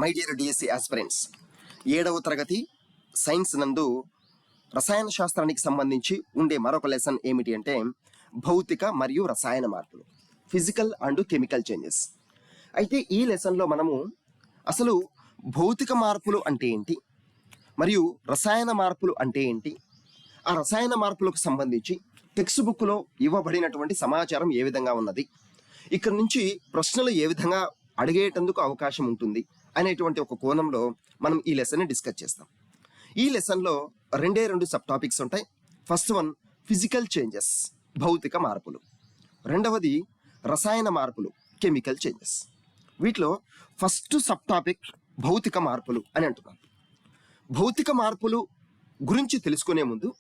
My dear DSC aspirants, 7వ తరగతి science నందు రసాయన శాస్త్రానికి సంబంధించి ఉండే మరొక లెసన్ ఏమిటి అంటే భౌతిక మరియు రసాయన మార్పులు, ఫిజికల్ అండ్ కెమికల్ చేంజెస్. అయితే ఈ లెసన్లో మనము అసలు భౌతిక మార్పులు అంటే ఏంటి మరియు రసాయన మార్పులు అంటే ఏంటి, ఆ రసాయన మార్పులకు సంబంధించి టెక్స్ట్ బుక్లో ఇవ్వబడినటువంటి సమాచారం ఏ విధంగా ఉన్నది, ఇక్కడ నుంచి ప్రశ్నలు ఏ విధంగా అడిగేటందుకు అవకాశం ఉంటుంది అనేటువంటి ఒక కోణంలో మనం ఈ లెసన్ని డిస్కస్ చేస్తాం. ఈ లెసన్లో రెండు సబ్ టాపిక్స్ ఉంటాయి. ఫస్ట్ వన్ ఫిజికల్ చేంజెస్, భౌతిక మార్పులు. రెండవది రసాయన మార్పులు, కెమికల్ చేంజెస్. వీటిలో ఫస్ట్ సబ్ టాపిక్ భౌతిక మార్పులు అని అంటున్నాను. భౌతిక మార్పులు గురించి తెలుసుకునే ముందు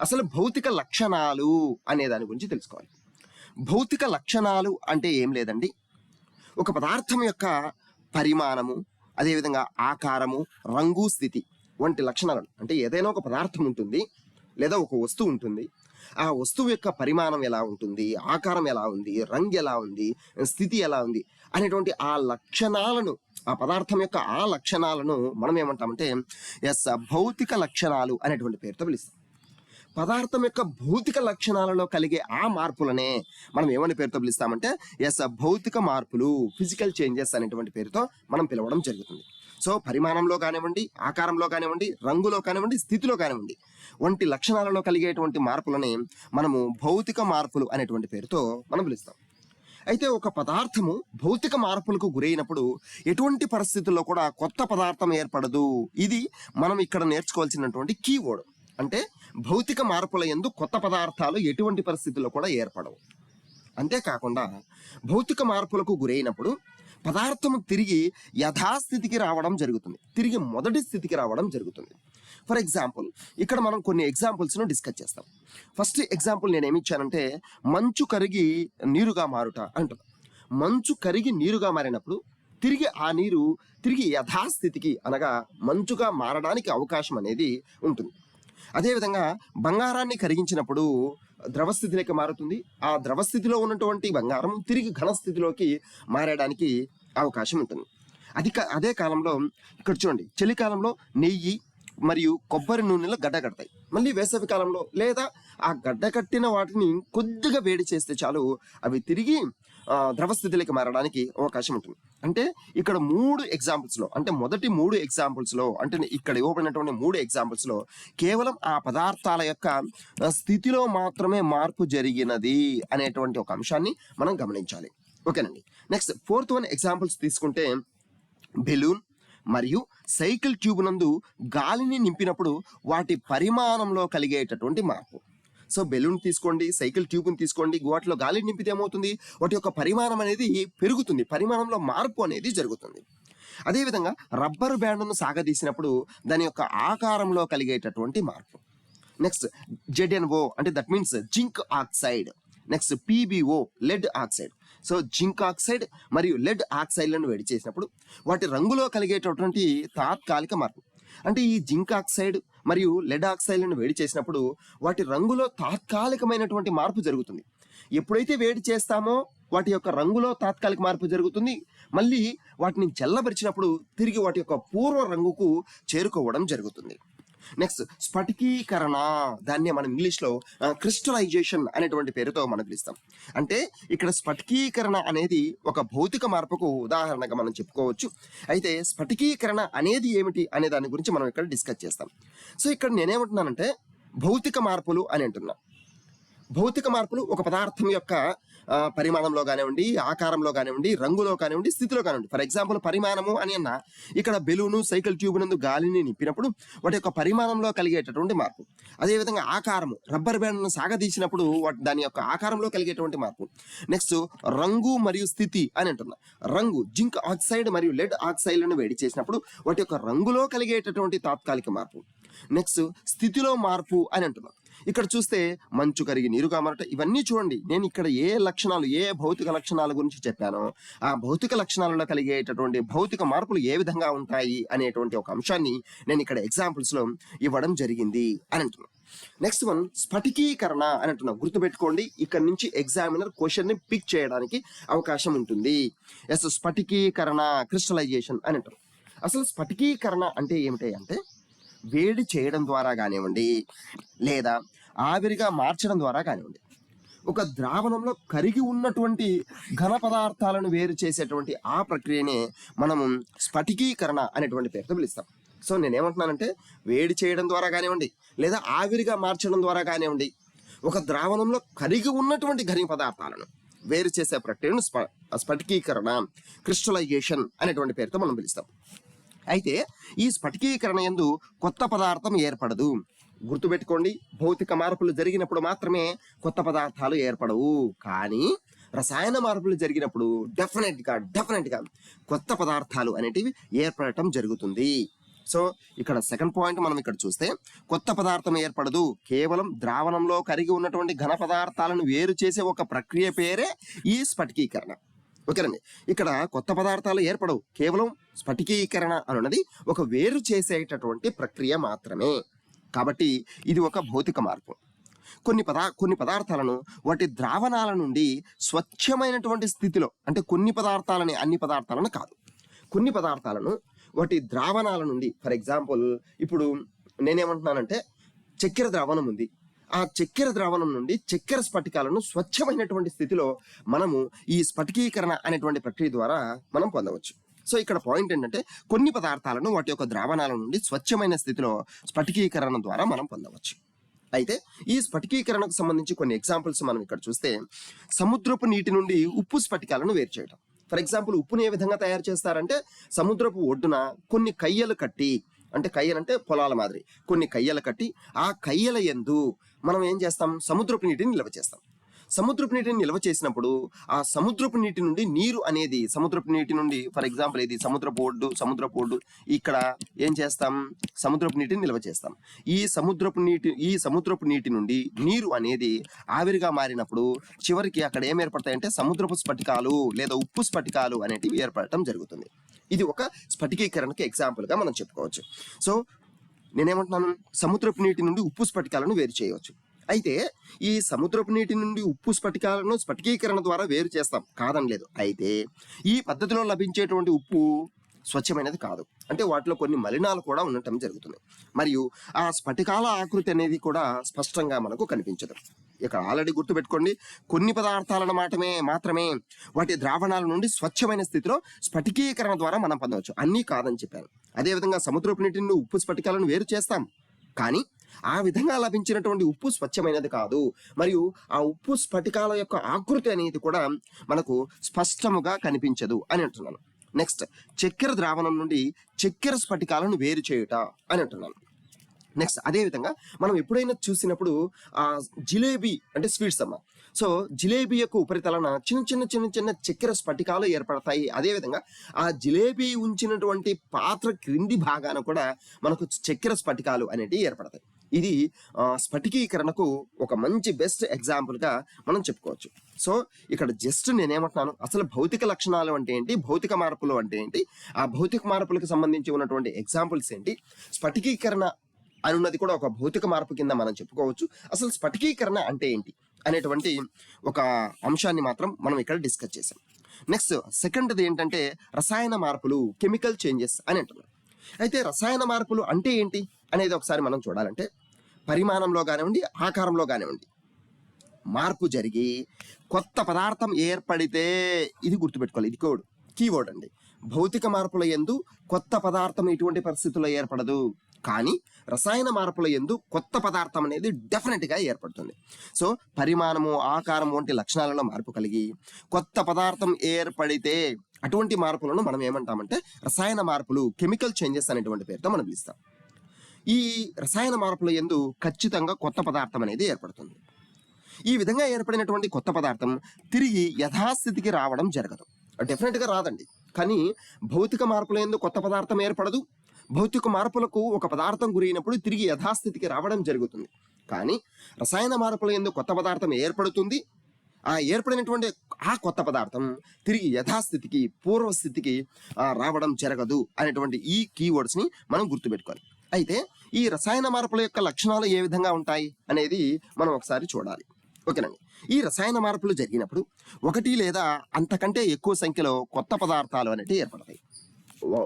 అసలు భౌతిక లక్షణాలు అనే దాని గురించి తెలుసుకోవాలి. భౌతిక లక్షణాలు అంటే ఏం లేదండి, ఒక పదార్థం యొక్క పరిమాణము, అదేవిధంగా ఆకారము, రంగు, స్థితి వంటి లక్షణాలను, అంటే ఏదైనా ఒక పదార్థం ఉంటుంది లేదా ఒక వస్తువు ఉంటుంది, ఆ వస్తువు యొక్క పరిమాణం ఎలా ఉంటుంది, ఆకారం ఎలా ఉంది, రంగు ఎలా ఉంది, స్థితి ఎలా ఉంది అనేటువంటి ఆ లక్షణాలను, ఆ పదార్థం యొక్క ఆ లక్షణాలను మనం ఏమంటామంటే భౌతిక లక్షణాలు అనేటువంటి పేరుతో పిలుస్తాం. పదార్థం యొక్క భౌతిక లక్షణాలలో కలిగే ఆ మార్పులనే మనం ఏమని పేరుతో పిలుస్తామంటే భౌతిక మార్పులు, ఫిజికల్ చేంజెస్ అనేటువంటి పేరుతో మనం పిలవడం జరుగుతుంది. సో పరిమాణంలో కానివ్వండి, ఆకారంలో కానివ్వండి, రంగులో కానివ్వండి, స్థితిలో కానివ్వండి వంటి లక్షణాలలో కలిగేటువంటి మార్పులని మనము భౌతిక మార్పులు అనేటువంటి పేరుతో మనం పిలుస్తాం. అయితే ఒక పదార్థము భౌతిక మార్పులకు గురైనప్పుడు ఎటువంటి పరిస్థితుల్లో కూడా కొత్త పదార్థం ఏర్పడదు. ఇది మనం ఇక్కడ నేర్చుకోవాల్సినటువంటి కీవర్డ్. అంటే భౌతిక మార్పుల యందు కొత్త పదార్థాలు ఎటువంటి పరిస్థితుల్లో కూడా ఏర్పడవు. అంతేకాకుండా భౌతిక మార్పులకు గురైనప్పుడు పదార్థం తిరిగి యథాస్థితికి రావడం జరుగుతుంది, తిరిగి మొదటి స్థితికి రావడం జరుగుతుంది. ఫర్ ఎగ్జాంపుల్, ఇక్కడ మనం కొన్ని ఎగ్జాంపుల్స్ను డిస్కస్ చేస్తాం. ఫస్ట్ ఎగ్జాంపుల్ నేను ఏమి ఇచ్చానంటే మంచు కరిగి నీరుగా మారుట అంటున్నా. మంచు కరిగి నీరుగా మారినప్పుడు తిరిగి ఆ నీరు తిరిగి యథాస్థితికి, అనగా మంచుగా మారడానికి అవకాశం అనేది ఉంటుంది. అదేవిధంగా బంగారాన్ని కరిగించినప్పుడు ద్రవస్థితిలోకి మారుతుంది. ఆ ద్రవస్థితిలో ఉన్నటువంటి బంగారం తిరిగి ఘనస్థితిలోకి మారడానికి అవకాశం ఉంటుంది. అదే కాలంలో ఇక్కడ చూడండి, చలికాలంలో నెయ్యి మరియు కొబ్బరి నూనెలో గడ్డ కడతాయి. మళ్ళీ వేసవి కాలంలో లేదా ఆ గడ్డ కట్టిన వాటిని కొద్దిగా వేడి చేస్తే చాలు అవి తిరిగి ద్రవస్థితిలోకి మారడానికి అవకాశం ఉంటుంది. అంటే ఇక్కడ 3 ఎగ్జాంపుల్స్లో, అంటే మొదటి 3 ఎగ్జాంపుల్స్లో, అంటే ఇక్కడ ఇవ్వబడినటువంటి 3 ఎగ్జాంపుల్స్లో కేవలం ఆ పదార్థాల యొక్క స్థితిలో మాత్రమే మార్పు జరిగినది అనేటువంటి ఒక అంశాన్ని మనం గమనించాలి. ఓకేనండి. నెక్స్ట్ 4th వన్ ఎగ్జాంపుల్స్ తీసుకుంటే బెలూన్ మరియు సైకిల్ ట్యూబ్ నందు గాలిని నింపినప్పుడు వాటి పరిమాణంలో కలిగేటటువంటి మార్పు. సో బెలూన్ తీసుకోండి, సైకిల్ ట్యూబ్ని తీసుకోండి, వాటిలో గాలి నింపితే ఏమవుతుంది, వాటి యొక్క పరిమాణం అనేది పెరుగుతుంది, పరిమాణంలో మార్పు అనేది జరుగుతుంది. అదేవిధంగా రబ్బరు బ్యాండ్ను సాగదీసినప్పుడు దాని యొక్క ఆకారంలో కలిగేటటువంటి మార్పు. నెక్స్ట్ ZnO అంటే that means zinc oxide. Next PbO lead oxide. So zinc oxide మరియు లెడ్ ఆక్సైడ్లను వేడి చేసినప్పుడు వాటి రంగులో కలిగేటటువంటి తాత్కాలిక మార్పు. అంటే ఈ జింక్ ఆక్సైడ్ మరియు లెడ్ ఆక్సైడ్లను వేడి చేసినప్పుడు వాటి రంగులో తాత్కాలికమైనటువంటి మార్పు జరుగుతుంది. ఎప్పుడైతే వేడి చేస్తామో వాటి యొక్క రంగులో తాత్కాలిక మార్పు జరుగుతుంది. మళ్ళీ వాటిని చల్లబరిచినప్పుడు తిరిగి వాటి యొక్క పూర్వ రంగుకు చేరుకోవడం జరుగుతుంది. నెక్స్ట్ స్ఫటికీకరణ, దాన్ని మనం ఇంగ్లీష్లో క్రిస్టలైజేషన్ అనేటువంటి పేరుతో మనం పిలుస్తాం. అంటే ఇక్కడ స్ఫటికీకరణ అనేది ఒక భౌతిక మార్పుకు ఉదాహరణగా మనం చెప్పుకోవచ్చు. అయితే స్ఫటికీకరణ అనేది ఏమిటి అనే దాని గురించి మనం ఇక్కడ డిస్కస్ చేస్తాం. సో ఇక్కడ నేనేమంటున్నానంటే భౌతిక మార్పులు అని అంటున్నా. భౌతిక మార్పులు ఒక పదార్థం యొక్క పరిమాణంలో కానివ్వండి, ఆకారంలో కానివ్వండి, రంగులో కానివ్వండి, స్థితిలో కానివ్వండి. ఫర్ ఎగ్జాంపుల్ పరిమాణము అని అన్న ఇక్కడ బెలూను, సైకిల్ ట్యూబ్ నందు గాలిని నింపినప్పుడు వాటి యొక్క పరిమాణంలో కలిగేటటువంటి మార్పు. అదేవిధంగా ఆకారము, రబ్బర్ బ్యాండ్ను సాగదీసినప్పుడు దాని యొక్క ఆకారంలో కలిగేటువంటి మార్పు. నెక్స్ట్ రంగు మరియు స్థితి అని అంటున్నా. రంగు జింక్ ఆక్సైడ్ మరియు లెడ్ ఆక్సైడ్లను వేడి చేసినప్పుడు వాటి యొక్క రంగులో కలిగేటటువంటి తాత్కాలిక మార్పు. నెక్స్ట్ స్థితిలో మార్పు అని అంటున్నాం. ఇక్కడ చూస్తే మంచు కరిగి నీరుగా మారట, ఇవన్నీ చూడండి. నేను ఇక్కడ ఏ లక్షణాలు, ఏ భౌతిక లక్షణాల గురించి చెప్పానో ఆ భౌతిక లక్షణాలలో కలిగేటటువంటి భౌతిక మార్పులు ఏ విధంగా ఉంటాయి అనేటువంటి ఒక అంశాన్ని నేను ఇక్కడ ఎగ్జాంపుల్స్లో ఇవ్వడం జరిగింది అని అంటున్నాను. నెక్స్ట్ వన్ స్ఫటికీకరణ అని అంటున్నాం. గుర్తుపెట్టుకోండి, ఇక్కడ నుంచి ఎగ్జామినర్ క్వశ్చన్ ని పిక్ చేయడానికి అవకాశం ఉంటుంది. స్ఫటికీకరణ, క్రిస్టలైజేషన్ అని అంటారు. అసలు స్ఫటికీకరణ అంటే ఏమిటి అంటే వేడి చేయడం ద్వారా కానివ్వండి, లేదా ఆవిరిగా మార్చడం ద్వారా కానివ్వండి, ఒక ద్రావణంలో కరిగి ఉన్నటువంటి ఘన పదార్థాలను వేరు చేసేటువంటి ఆ ప్రక్రియనే మనము స్ఫటికీకరణ అనేటువంటి పేరుతో పిలుస్తాం. సో నేనేమంటున్నానంటే వేడి చేయడం ద్వారా కానివ్వండి, లేదా ఆవిరిగా మార్చడం ద్వారా కానివ్వండి, ఒక ద్రావణంలో కరిగి ఉన్నటువంటి ఘన పదార్థాలను వేరు చేసే ప్రక్రియను స్ఫటికీకరణ, క్రిస్టలైజేషన్ అనేటువంటి పేరుతో మనం పిలుస్తాం. అయితే ఈ స్ఫటికీకరణ యందు కొత్త పదార్థం ఏర్పడదు. గుర్తుపెట్టుకోండి, భౌతిక మార్పులు జరిగినప్పుడు మాత్రమే కొత్త పదార్థాలు ఏర్పడవు. కానీ రసాయన మార్పులు జరిగినప్పుడు డెఫినెట్గా కొత్త పదార్థాలు అనేటివి ఏర్పడటం జరుగుతుంది. సో ఇక్కడ సెకండ్ పాయింట్ మనం ఇక్కడ చూస్తే కొత్త పదార్థం ఏర్పడదు, కేవలం ద్రావణంలో కరిగి ఉన్నటువంటి ఘన పదార్థాలను వేరు చేసే ఒక ప్రక్రియ పేరే ఈ స్ఫటికీకరణ. ఓకేనండి, ఇక్కడ కొత్త పదార్థాలు ఏర్పడవు, కేవలం స్ఫటికీకరణ అన్నది ఒక వేరు చేసేటటువంటి ప్రక్రియ మాత్రమే. కాబట్టి ఇది ఒక భౌతిక మార్పు. కొన్ని పదార్థాలను వాటి ద్రావణాల నుండి స్వచ్ఛమైనటువంటి స్థితిలో, అంటే కొన్ని పదార్థాలని, అన్ని పదార్థాలను కాదు, కొన్ని పదార్థాలను వాటి ద్రావణాల నుండి, ఫర్ ఎగ్జాంపుల్ ఇప్పుడు నేనేమంటున్నానంటే చక్కెర ద్రావణం ఉంది, ఆ చక్కెర ద్రావణం నుండి చక్కెర స్ఫటికాలను స్వచ్ఛమైనటువంటి స్థితిలో మనము ఈ స్ఫటికీకరణ అనేటువంటి ప్రక్రియ ద్వారా మనం పొందవచ్చు. సో ఇక్కడ పాయింట్ ఏంటంటే కొన్ని పదార్థాలను వాటి యొక్క ద్రావణాల నుండి స్వచ్ఛమైన స్థితిలో స్ఫటికీకరణ ద్వారా మనం పొందవచ్చు. అయితే ఈ స్ఫటికీకరణకు సంబంధించి కొన్ని ఎగ్జాంపుల్స్ మనం ఇక్కడ చూస్తే, సముద్రపు నీటి నుండి ఉప్పు స్ఫటికాలను వేరు చేయడం. ఫర్ ఎగ్జాంపుల్ ఉప్పుని ఏ విధంగా తయారు చేస్తారంటే సముద్రపు ఒడ్డున కొన్ని కయ్యలు కట్టి, అంటే కయ్యలు అంటే పొలాల మాదిరి కొన్ని కయ్యలు కట్టి, ఆ కయ్యల యందు మనం ఏం చేస్తాం, సముద్రపు నీటిని నిల్వ చేస్తాం. సముద్రపు నీటిని నిల్వ చేసినప్పుడు ఆ సముద్రపు నీటి నుండి నీరు అనేది, సముద్రపు నీటి నుండి ఫర్ ఎగ్జాంపుల్ ఇది సముద్రపు ఒడ్డు, ఇక్కడ ఏం చేస్తాం, సముద్రపు నీటిని నిల్వ చేస్తాం. ఈ సముద్రపు నీటి నుండి నీరు అనేది ఆవిరిగా మారినప్పుడు చివరికి అక్కడ ఏం ఏర్పడతాయంటే సముద్రపు స్ఫటికాలు లేదా ఉప్పు స్ఫటికాలు అనేటివి ఏర్పడటం జరుగుతుంది. ఇది ఒక స్ఫటికీకరణకి ఎగ్జాంపుల్ గా మనం చెప్పుకోవచ్చు. సో నేనేమంటున్నాను, సముద్రపు నీటి నుండి ఉప్పు స్ఫటికాలను వేరు చేయవచ్చు. అయితే ఈ సముద్రపు నీటి నుండి ఉప్పు స్ఫటికాలను స్ఫటికీకరణ ద్వారా వేరు చేస్తాం, కాదనలేదు. అయితే ఈ పద్ధతిలో లభించేటువంటి ఉప్పు స్వచ్ఛమైనది కాదు, అంటే వాటిలో కొన్ని మలినాలు కూడా ఉండటం జరుగుతుంది, మరియు ఆ స్ఫటికాల ఆకృతి అనేది కూడా స్పష్టంగా మనకు కనిపించదు. ఇక్కడ ఆల్రెడీ గుర్తుపెట్టుకోండి, కొన్ని పదార్థాలను మాత్రమే వాటి ద్రావణాల నుండి స్వచ్ఛమైన స్థితిలో స్ఫటికీకరణ ద్వారా మనం పొందవచ్చు, అన్నీ కాదని చెప్పాను. అదేవిధంగా సముద్రపు నీటి నుండి ఉప్పు స్ఫటికాలను వేరు చేస్తాం, కానీ ఆ విధంగా లభించినటువంటి ఉప్పు స్వచ్ఛమైనది కాదు, మరియు ఆ ఉప్పు స్ఫటికాల యొక్క ఆకృతి అనేది కూడా మనకు స్పష్టముగా కనిపించదు అని అంటున్నాను. నెక్స్ట్, చక్కెర ద్రావణం నుండి చక్కెర స్ఫటికాలను వేరు చేయుట అని అంటున్నాను. నెక్స్ట్, అదేవిధంగా మనం ఎప్పుడైనా చూసినప్పుడు ఆ జిలేబీ అంటే స్వీట్స్ అమ్మ, సో జిలేబీ యొక్క ఉపరితలన చిన్న చక్కెర స్ఫటికాలు ఏర్పడతాయి. అదేవిధంగా ఆ జిలేబీ ఉంచినటువంటి పాత్ర క్రింది భాగాన కూడా మనకు చక్కెర స్ఫటికాలు అనేటివి ఏర్పడతాయి. ఇది స్ఫటికీకరణకు ఒక మంచి బెస్ట్ ఎగ్జాంపుల్గా మనం చెప్పుకోవచ్చు. సో ఇక్కడ జస్ట్ నేనేమంటున్నాను, అసలు భౌతిక లక్షణాలు అంటే ఏంటి, భౌతిక మార్పులు అంటే ఏంటి, ఆ భౌతిక మార్పులకు సంబంధించి ఉన్నటువంటి ఎగ్జాంపుల్స్ ఏంటి, స్ఫటికీకరణ అనున్నది కూడా ఒక భౌతిక మార్పు కింద మనం చెప్పుకోవచ్చు. అసలు స్ఫటికీకరణ అంటే ఏంటి అనేటువంటి ఒక అంశాన్ని మాత్రం మనం ఇక్కడ డిస్కస్ చేసాం. నెక్స్ట్ సెకండ్ది ఏంటంటే రసాయన మార్పులు, కెమికల్ చేంజెస్ అని అంటున్నాం. అయితే రసాయన మార్పులు అంటే ఏంటి అనేది ఒకసారి మనం చూడాలంటే, పరిమాణంలో కానివ్వండి, ఆకారంలో కానివ్వండి మార్పు జరిగి కొత్త పదార్థం ఏర్పడితే, ఇది గుర్తుపెట్టుకోవాలి, ఇది కీవర్డ్ అండి. భౌతిక మార్పుల యందు కొత్త పదార్థం ఎటువంటి పరిస్థితుల్లో ఏర్పడదు, కానీ రసాయన మార్పుల యందు కొత్త పదార్థం అనేది డెఫినెట్గా ఏర్పడుతుంది. సో పరిమాణము, ఆకారం వంటి లక్షణాలలో మార్పు కలిగి కొత్త పదార్థం ఏర్పడితే అటువంటి మార్పులను మనం ఏమంటామంటే రసాయన మార్పులు, కెమికల్ చేంజెస్ అనేటువంటి పేరుతో మనం పిలుస్తాం. ఈ రసాయన మార్పుల యందు ఖచ్చితంగా కొత్త పదార్థం అనేది ఏర్పడుతుంది. ఈ విధంగా ఏర్పడినటువంటి కొత్త పదార్థం తిరిగి యథాస్థితికి రావడం జరగదు, డెఫినెట్గా రాదండి. కానీ భౌతిక మార్పుల యందు కొత్త పదార్థం ఏర్పడదు, భౌతిక మార్పులకు ఒక పదార్థం గురైనప్పుడు తిరిగి యథాస్థితికి రావడం జరుగుతుంది. కానీ రసాయన మార్పుల యందు కొత్త పదార్థం ఏర్పడుతుంది, ఆ ఏర్పడినటువంటి ఆ కొత్త పదార్థం తిరిగి యథాస్థితికి, పూర్వస్థితికి రావడం జరగదు అనేటువంటి ఈ కీవర్డ్స్ని మనం గుర్తుపెట్టుకోవాలి. అయితే ఈ రసాయన మార్పుల యొక్క లక్షణాలు ఏ విధంగా ఉంటాయి అనేది మనం ఒకసారి చూడాలి. ఓకేనండి, ఈ రసాయన మార్పులు జరిగినప్పుడు ఒకటి లేదా అంతకంటే ఎక్కువ సంఖ్యలో కొత్త పదార్థాలు అనేవి ఏర్పడతాయి.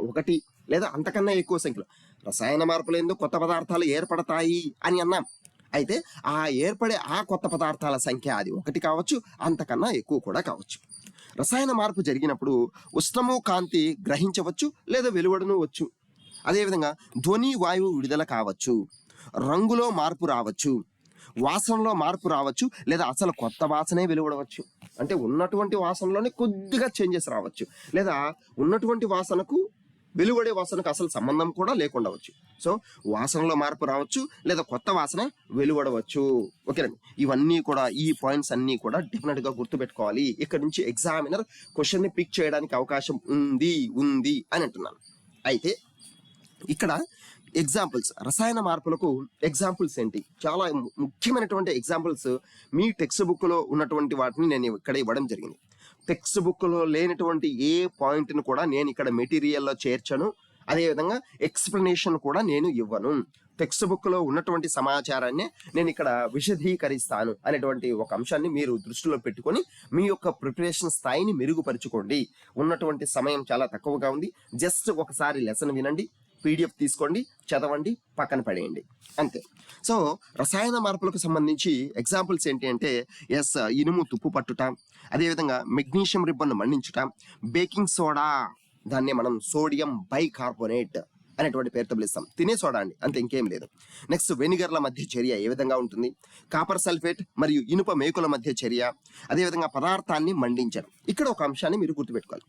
ఒకటి లేదా అంతకన్నా ఎక్కువ సంఖ్యలో. రసాయన మార్పులు ఎందుకు కొత్త పదార్థాలు ఏర్పడతాయి అని అన్నాం. అయితే ఆ ఏర్పడే ఆ కొత్త పదార్థాల సంఖ్య అది 1 కావచ్చు, అంతకన్నా ఎక్కువ కూడా కావచ్చు. రసాయన మార్పు జరిగినప్పుడు ఉష్ణము కాంతి గ్రహించవచ్చు లేదా వెలువడను వచ్చు. అదేవిధంగా ధ్వని వాయువు విడుదల కావచ్చు, రంగులో మార్పు రావచ్చు, వాసనలో మార్పు రావచ్చు, లేదా అసలు కొత్త వాసనే వెలువడవచ్చు. అంటే ఉన్నటువంటి వాసనలోనే కొద్దిగా చేంజెస్ రావచ్చు, లేదా ఉన్నటువంటి వాసనకు వెలువడే వాసనకు అసలు సంబంధం కూడా లేకుండా వచ్చు. సో వాసనలో మార్పు రావచ్చు, లేదా కొత్త వాసన వెలువడవచ్చు. ఓకేనండి, ఇవన్నీ కూడా ఈ పాయింట్స్ అన్నీ కూడా డెఫినెట్గా గుర్తుపెట్టుకోవాలి. ఇక్కడ నుంచి ఎగ్జామినర్ క్వశ్చన్ని పిక్ చేయడానికి అవకాశం ఉంది అని అంటున్నాను. అయితే ఇక్కడ ఎగ్జాంపుల్స్, రసాయన మార్పులకు ఎగ్జాంపుల్స్ ఏంటి, చాలా ముఖ్యమైనటువంటి ఎగ్జాంపుల్స్ మీ టెక్స్ట్ బుక్లో ఉన్నటువంటి వాటిని నేను ఇక్కడ ఇవ్వడం జరిగింది. టెక్స్ట్ బుక్లో లేనటువంటి ఏ పాయింట్ను కూడా నేను ఇక్కడ మెటీరియల్లో చేర్చను, అదేవిధంగా ఎక్స్ప్లెనేషన్ కూడా నేను ఇవ్వను. టెక్స్ట్ బుక్లో ఉన్నటువంటి సమాచారాన్ని నేను ఇక్కడ విశదీకరిస్తాను అనేటువంటి ఒక అంశాన్ని మీరు దృష్టిలో పెట్టుకొని మీ యొక్క ప్రిపరేషన్ స్థాయిని మెరుగుపరుచుకోండి. ఉన్నటువంటి సమయం చాలా తక్కువగా ఉంది. జస్ట్ ఒకసారి లెసన్ వినండి, PDF తీసుకోండి, చదవండి, పక్కన పడేయండి, అంతే. సో రసాయన మార్పులకు సంబంధించి ఎగ్జాంపుల్స్ ఏంటి అంటే ఇనుము తుప్పు పట్టుట, అదేవిధంగా మెగ్నీషియం రిబ్బన్ను మండించుట, బేకింగ్ సోడా, దాన్ని మనం సోడియం బైకార్బోనేట్ అనేటువంటి పేరుతో పిలుస్తాం, తినే సోడా అండి, అంతే, ఇంకేం లేదు. నెక్స్ట్ వెనిగర్ల మధ్య చర్య ఏ విధంగా ఉంటుంది, కాపర్ సల్ఫేట్ మరియు ఇనుప మేకుల మధ్య చర్య, అదేవిధంగా పదార్థాన్ని మండించడం. ఇక్కడ ఒక అంశాన్ని మీరు గుర్తుపెట్టుకోవాలి,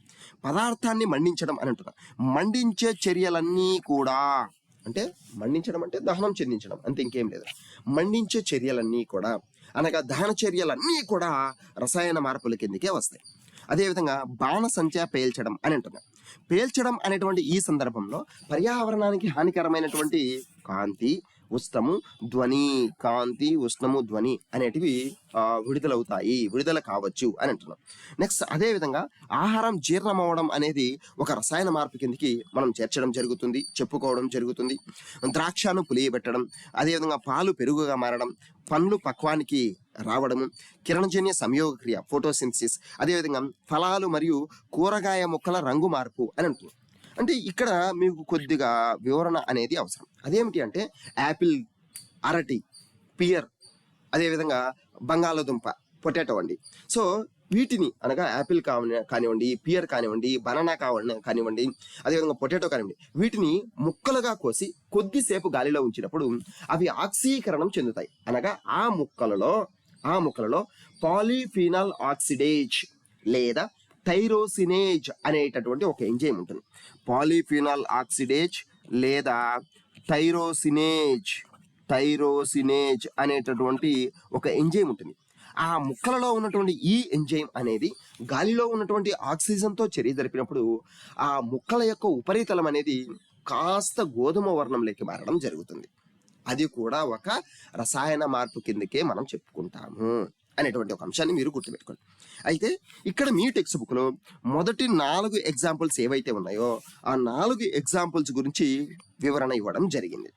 పదార్థాన్ని మండించడం అని అంటున్నాం. మండించే చర్యలన్నీ కూడా, అంటే మండించడం అంటే దహనం చెందించడం, అంతే, ఇంకేం లేదు. మండించే చర్యలన్నీ కూడా అనగా దహన చర్యలన్నీ కూడా రసాయన మార్పుల కిందకే వస్తాయి. అదేవిధంగా బాణసంచ పేల్చడం అని అంటున్నాం. పేల్చడం అనేటువంటి ఈ సందర్భంలో పర్యావరణానికి హానికరమైనటువంటి కాంతి, ఉష్ణము, ధ్వని, కాంతి, ఉష్ణము, ధ్వని అనేటివి విడుదల కావచ్చు అని అంటున్నాం. నెక్స్ట్ అదేవిధంగా ఆహారం జీర్ణమవడం అనేది ఒక రసాయన మార్పు కిందకి మనం చేర్చడం జరుగుతుంది, చెప్పుకోవడం జరుగుతుంది. ద్రాక్షను పులియబెట్టడం, అదేవిధంగా పాలు పెరుగుగా మారడం, పండ్లు పక్వానికి రావడము, కిరణజన్య సంయోగక్రియ ఫోటోసింథసిస్, అదేవిధంగా ఫలాలు మరియు కూరగాయ మొక్కల రంగు మార్పు అని అంటున్నాం. అంటే ఇక్కడ మీకు కొద్దిగా వివరణ అనేది అవసరం. అదేమిటి అంటే యాపిల్, అరటి, పియర్, అదేవిధంగా బంగాళదుంప, పొటాటో అండి. సో వీటిని అనగా యాపిల్ కానివ్వండి, పియర్ కానివ్వండి, బనానా కానివ్వండి, అదేవిధంగా పొటాటో కానివ్వండి, వీటిని ముక్కలుగా కోసి కొద్దిసేపు గాలిలో ఉంచినప్పుడు అవి ఆక్సీకరణం చెందుతాయి. అనగా ఆ ముక్కలలో పాలిఫినాల్ ఆక్సిడేజ్ లేదా థైరోసినేజ్ అనేటటువంటి ఒక ఎంజైమ్ ఉంటుంది. పాలిఫినాల్ ఆక్సిడేజ్ లేదా థైరోసినేజ్ అనేటటువంటి ఒక ఎంజైమ్ ఉంటుంది. ఆ ముక్కలలో ఉన్నటువంటి ఈ ఎంజైమ్ అనేది గాలిలో ఉన్నటువంటి ఆక్సిజన్తో చర్య జరిపినప్పుడు ఆ ముక్కల యొక్క ఉపరితలం అనేది కాస్త గోధుమ వర్ణంలోకి మారడం జరుగుతుంది. అది కూడా ఒక రసాయన మార్పు కిందకే మనం చెప్పుకుంటాము అనేటువంటి ఒక అంశాన్ని మీరు గుర్తుపెట్టుకోండి. అయితే ఇక్కడ మీ టెక్స్ట్ బుక్లో మొదటి 4 ఎగ్జాంపుల్స్ ఏవైతే ఉన్నాయో ఆ 4 ఎగ్జాంపుల్స్ గురించి వివరణ ఇవ్వడం జరిగింది.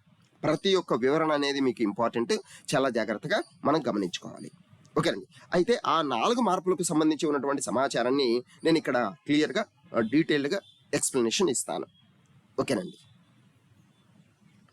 ప్రతి ఒక్క వివరణ అనేది మీకు ఇంపార్టెంట్, చాలా జాగ్రత్తగా మనం గమనించుకోవాలి. ఓకేనండి, అయితే ఆ 4 మార్పులకు సంబంధించి ఉన్నటువంటి సమాచారాన్ని నేను ఇక్కడ క్లియర్గా డీటెయిల్డ్గా ఎక్స్ప్లెనేషన్ ఇస్తాను. ఓకేనండి.